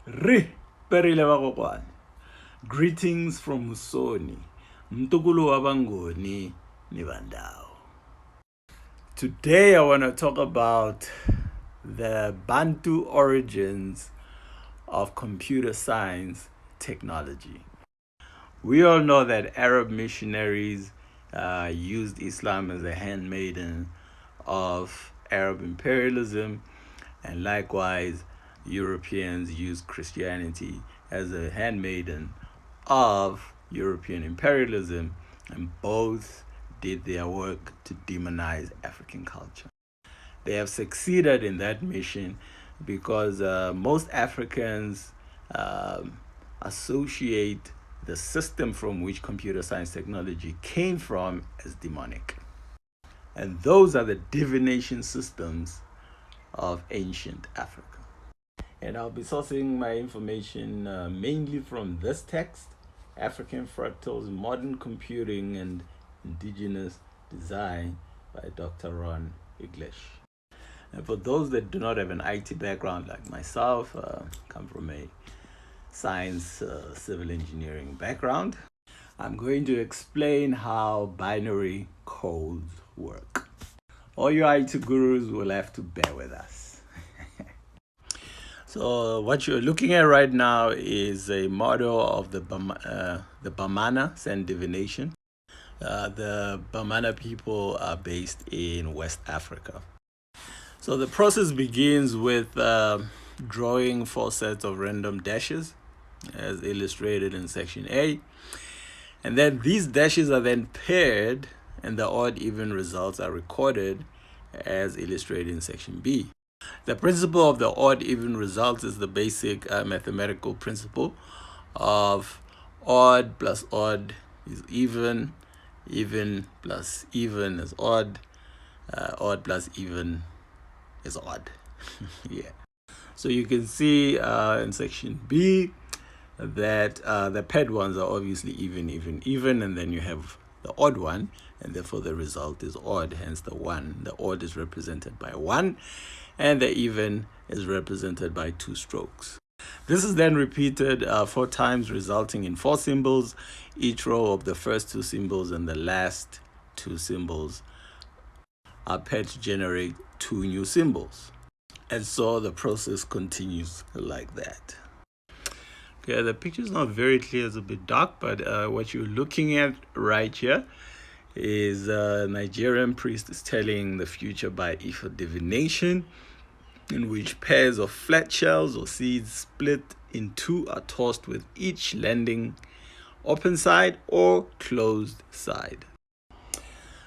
Re perile bakokwane. Greetings from Musoni. Mtukulu wabangoni ni bandao. Today I want to talk about the BaNTU origins of computer science technology. We all know that Arab missionaries used Islam as a handmaiden of Arab imperialism, and likewise Europeans used Christianity as a handmaiden of European imperialism, and both did their work to demonize African culture. They have succeeded in that mission because most Africans associate the system from which computer science technology came from as demonic. And those are the divination systems of ancient Africa. And I'll be sourcing my information mainly from this text, Afrikan Fractals, Modern Computing and Indigenous Design by Dr. Ron English. And for those that do not have an IT background like myself, come from a science, civil engineering background, I'm going to explain how binary codes work. All you IT gurus will have to bear with us. So what you're looking at right now is a model of the Bamana and divination. The Bamana people are based in West Africa. So the process begins with drawing 4 sets of random dashes as illustrated in section A. And then these dashes are then paired and the odd even results are recorded as illustrated in section B. The principle of the odd even results is the basic mathematical principle of odd plus odd is even, even plus even is odd, odd plus even is odd. Yeah. So you can see in section B that the paired ones are obviously even, and then you have the odd one, and therefore the result is odd, hence the 1. The odd is represented by 1, and the even is represented by 2 strokes. This is then repeated 4 times, resulting in 4 symbols. Each row of the first 2 symbols and the last 2 symbols are paired to generate 2 new symbols. And so the process continues like that. Okay, the picture is not very clear, it's a bit dark, but what you're looking at right here is a Nigerian priest is telling the future by Ifa divination, in which pairs of flat shells or seeds split in 2 are tossed with each landing open side or closed side.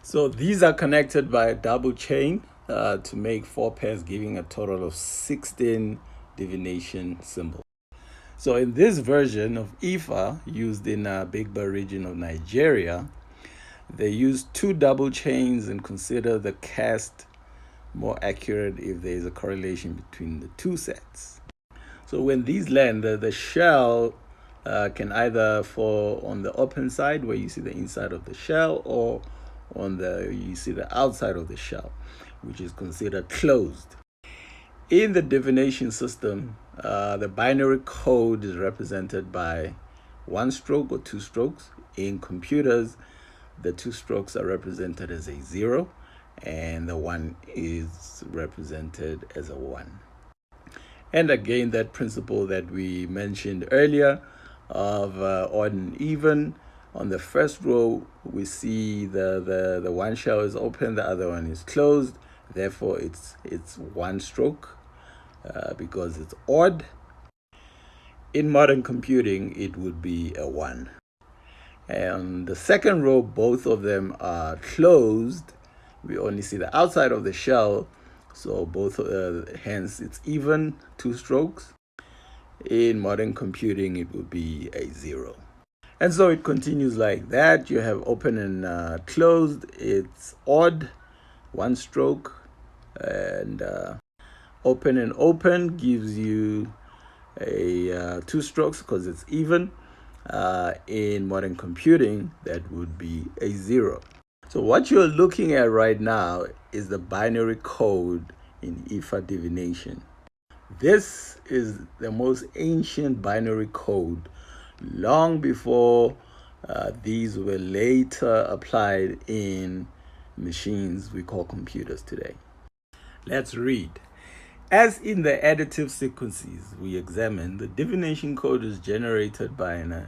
So these are connected by a double chain to make 4 pairs, giving a total of 16 divination symbols. So in this version of Ifa, used in Bigba region of Nigeria, they use 2 double chains and consider the cast more accurate if there is a correlation between the 2 sets. So when these land, the shell can either fall on the open side where you see the inside of the shell, or on you see the outside of the shell, which is considered closed. In the divination system, the binary code is represented by 1 stroke or 2 strokes. In computers, the 2 strokes are represented as a 0, and the 1 is represented as a 1. And again, that principle that we mentioned earlier of odd and even. On the first row, we see the 1 shell is open, the other one is closed. Therefore, it's 1 stroke because it's odd. In modern computing, it would be a 1. And the second row, both of them are closed. We only see the outside of the shell, so both hence it's even, 2 strokes. In modern computing, it would be a 0. And so it continues like that. You have open and closed. It's odd, 1 stroke, and open and open gives you a 2 strokes because it's even. In modern computing, that would be a 0. So what you're looking at right now is the binary code in Ifa divination. This is the most ancient binary code, long before these were later applied in machines we call computers today. Let's read. As in the additive sequences we examined, the divination code is generated by an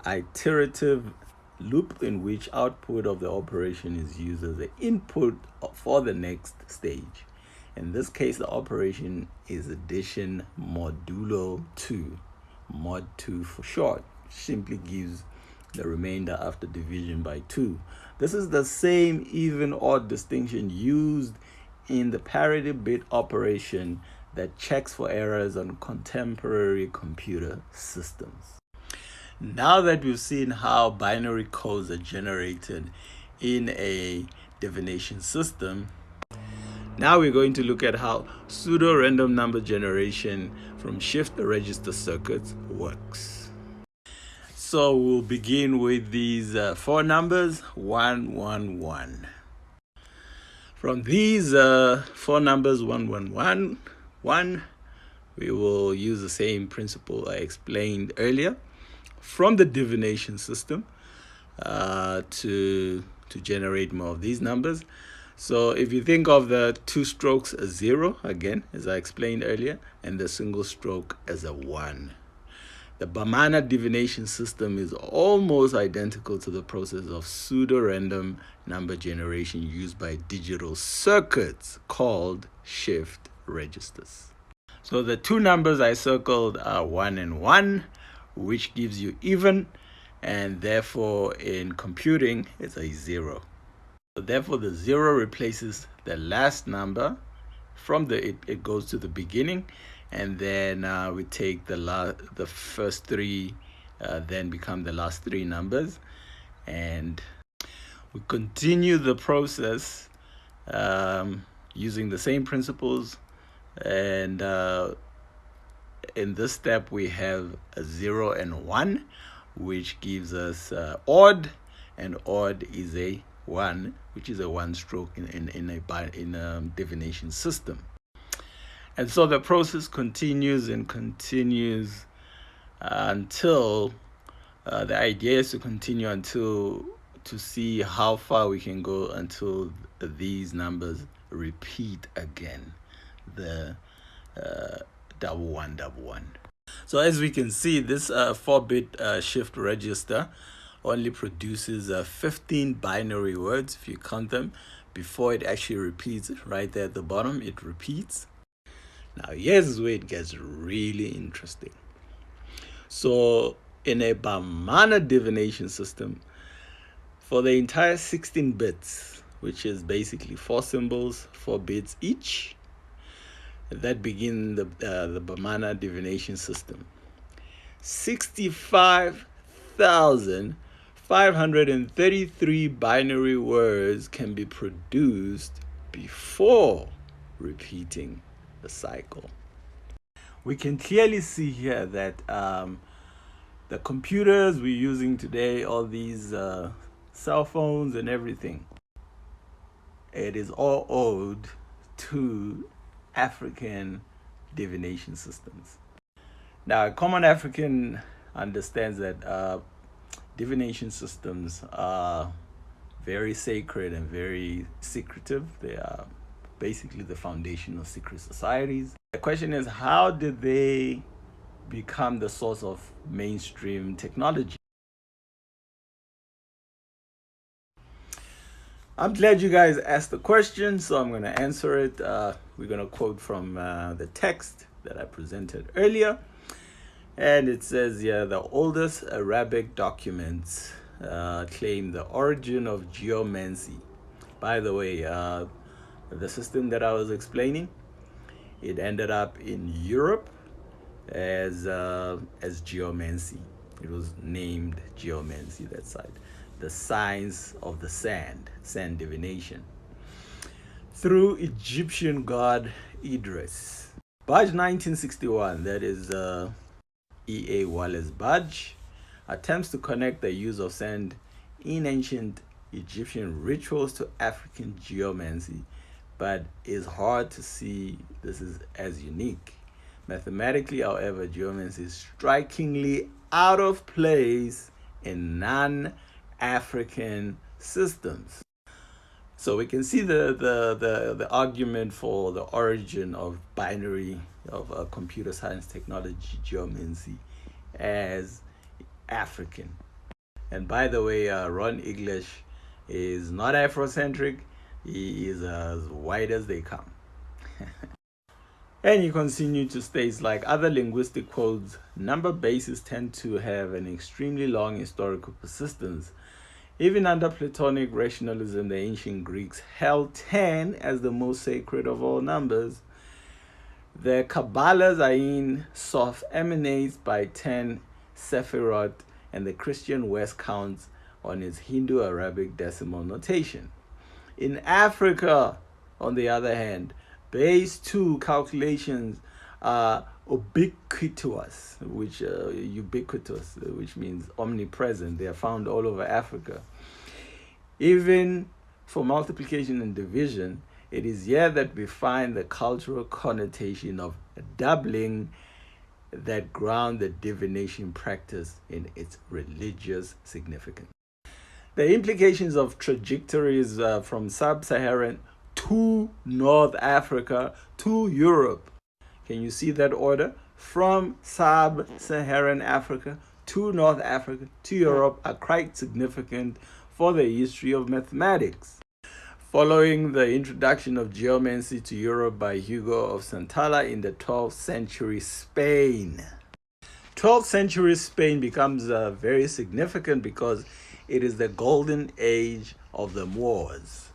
iterative loop in which output of the operation is used as the input for the next stage. In this case, the operation is addition modulo 2, mod 2 for short, simply gives the remainder after division by 2. This is the same even odd distinction used in the parity bit operation that checks for errors on contemporary computer systems. Now that we've seen how binary codes are generated in a divination system, now we're going to look at how pseudo-random number generation from shift register circuits works. So we'll begin with these four numbers, 1, 1, 1. From these four numbers, 1, 1, 1, 1, we will use the same principle I explained earlier from the divination system to generate more of these numbers. So if you think of the two strokes as 0, again, as I explained earlier, and the single stroke as a 1. The Bamana divination system is almost identical to the process of pseudo-random number generation used by digital circuits called shift registers. So the two numbers I circled are 1 and 1, which gives you even, and therefore in computing it's a 0. So therefore the 0 replaces the last number from it goes to the beginning, and then we take the first three then become the last three numbers, and we continue the process using the same principles. And in this step we have a 0 and 1, which gives us odd, and odd is a 1, which is a 1 stroke in a divination system. And so the process continues and continues until the idea is to continue until to see how far we can go until these numbers repeat again, the double one, double one. So as we can see, this 4-bit shift register only produces 15 binary words if you count them before it actually repeats. Right there at the bottom it repeats. Now here's where it gets really interesting. So in a Bamana divination system, for the entire 16 bits, which is basically 4 symbols, 4 bits each, that begin the Bamana divination system, 65,533 binary words can be produced before repeating the cycle. We can clearly see here that the computers we're using today, all these cell phones and everything, it is all owed to African divination systems. Now, a common African understands that divination systems are very sacred and very secretive. They are basically the foundation of secret societies. The question is, how did they become the source of mainstream technology? I'm glad you guys asked the question, so I'm going to answer it. We're going to quote from the text that I presented earlier. And it says, yeah, the oldest Arabic documents claim the origin of geomancy. By the way, the system that I was explaining, it ended up in Europe as geomancy. It was named geomancy, that side. The science of the sand divination, through Egyptian god Idris. Badge 1961, that is E.A. Wallace Badge, attempts to connect the use of sand in ancient Egyptian rituals to African geomancy, but it's hard to see this is as unique. Mathematically, however, geomancy is strikingly out of place in non-African systems. So we can see the argument for the origin of binary, of computer science technology, geomancy, as African. And by the way, Ron English is not Afrocentric. He is as white as they come. And you continue to state, like other linguistic codes, number bases tend to have an extremely long historical persistence. Even under Platonic rationalism, the ancient Greeks held 10 as the most sacred of all numbers. The Kabbalah Zayin Sof emanates by 10 Sephirot, and the Christian West counts on its Hindu-Arabic decimal notation. In Africa, on the other hand, base 2 calculations are ubiquitous, which means omnipresent. They are found all over Africa. Even for multiplication and division, it is here that we find the cultural connotation of doubling that ground the divination practice in its religious significance. The implications of trajectories from sub-Saharan to North Africa to Europe. Can you see that order? From sub-Saharan Africa to North Africa to Europe are quite significant for the history of mathematics. Following the introduction of geomancy to Europe by Hugo of Santalla in the 12th century Spain. 12th century Spain becomes very significant because it is the golden age of the Moors.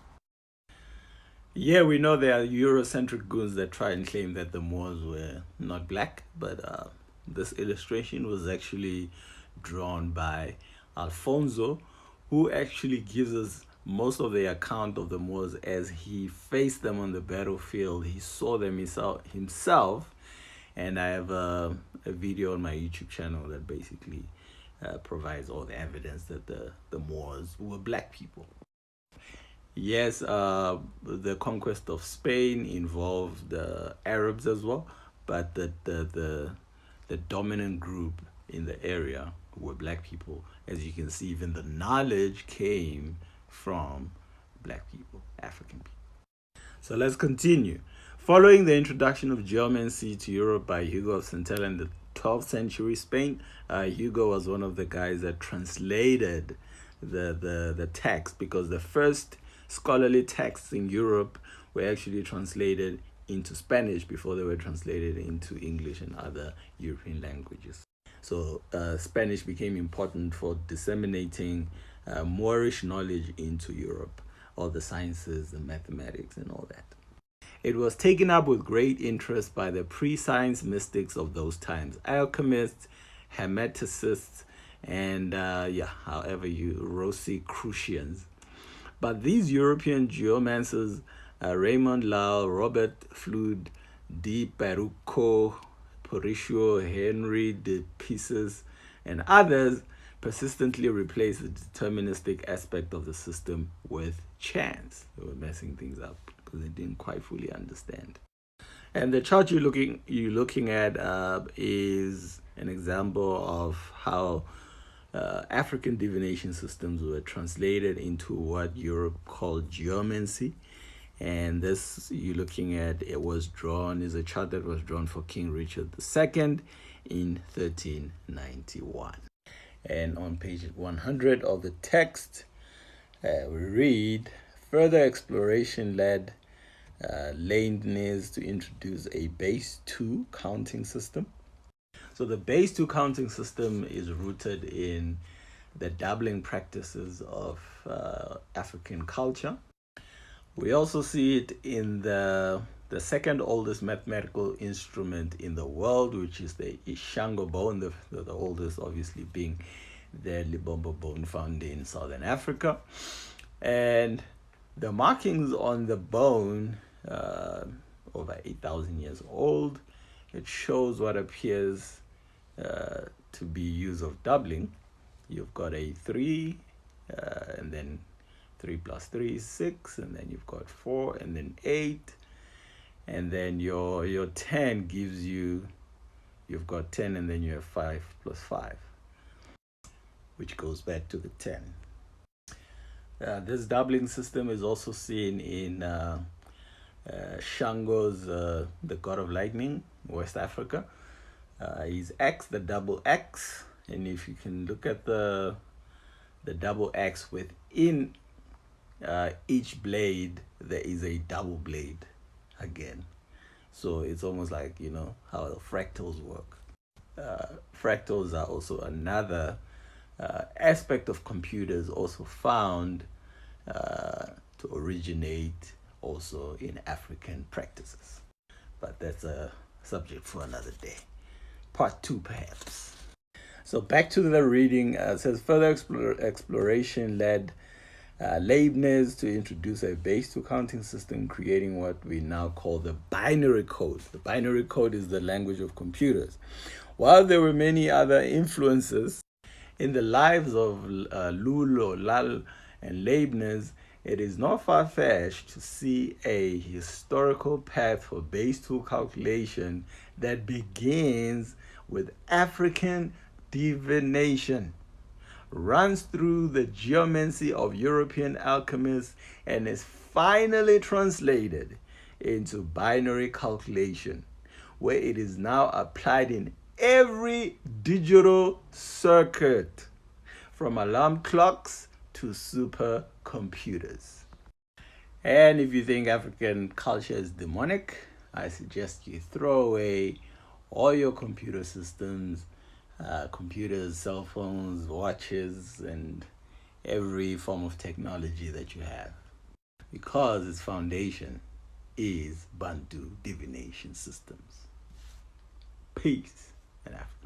Yeah, we know there are Eurocentric goons that try and claim that the Moors were not black, but this illustration was actually drawn by Alfonso, who actually gives us most of the account of the Moors as he faced them on the battlefield. He saw them himself, and I have a video on my YouTube channel that basically provides all the evidence that the Moors were black people. Yes, the conquest of Spain involved the Arabs as well, but the dominant group in the area were black people. As you can see, even the knowledge came from black people, African people. So let's continue. Following the introduction of geomancy to Europe by Hugo of Santalla in the 12th century Spain, Hugo was one of the guys that translated the text, because the first scholarly texts in Europe were actually translated into Spanish before they were translated into English and other European languages. So Spanish became important for disseminating Moorish knowledge into Europe, all the sciences, the mathematics, and all that. It was taken up with great interest by the pre-science mystics of those times, alchemists, hermeticists, and Rosicrucians. But these European geomancers, Raymond Lull, Robert Flood, Di Perucco, Porricio, Henry de Pieces, and others persistently replaced the deterministic aspect of the system with chance. They were messing things up because they didn't quite fully understand. And the chart you're looking at is an example of how African divination systems were translated into what Europe called geomancy. And this you're looking at, is a chart that was drawn for King Richard II in 1391. And on page 100 of the text, we read, further exploration led Leibniz to introduce a base 2 counting system. So the base 2 counting system is rooted in the doubling practices of African culture. We also see it in the second oldest mathematical instrument in the world, which is the Ishango bone, the oldest obviously being the Libombo bone found in Southern Africa. And the markings on the bone, over 8,000 years old, it shows what appears to be use of doubling. You've got a 3, and then 3 plus 3 is 6, and then you've got 4, and then 8, and then your 10 gives you you've got 10 and then you have 5 plus 5, which goes back to the 10. This doubling system is also seen in Ishango's the god of lightning, West Africa. He's X, the double X, and if you can look at the double X within each blade, there is a double blade again. So it's almost like, you know, how the fractals work. Fractals are also another aspect of computers, also found to originate also in African practices. But that's a subject for another day. Part 2, perhaps. So back to the reading. It says, further exploration led Leibniz to introduce a base-2 counting system, creating what we now call the binary code. The binary code is the language of computers. While there were many other influences in the lives of Lal and Leibniz, it is not far-fetched to see a historical path for base-2 calculation that begins with African divination, runs through the geomancy of European alchemists, and is finally translated into binary calculation, where it is now applied in every digital circuit, from alarm clocks to supercomputers. And if you think African culture is demonic, I suggest you throw away all your computer systems, computers, cell phones, watches, and every form of technology that you have, because its foundation is BaNTU Divination Systems. Peace and Africa.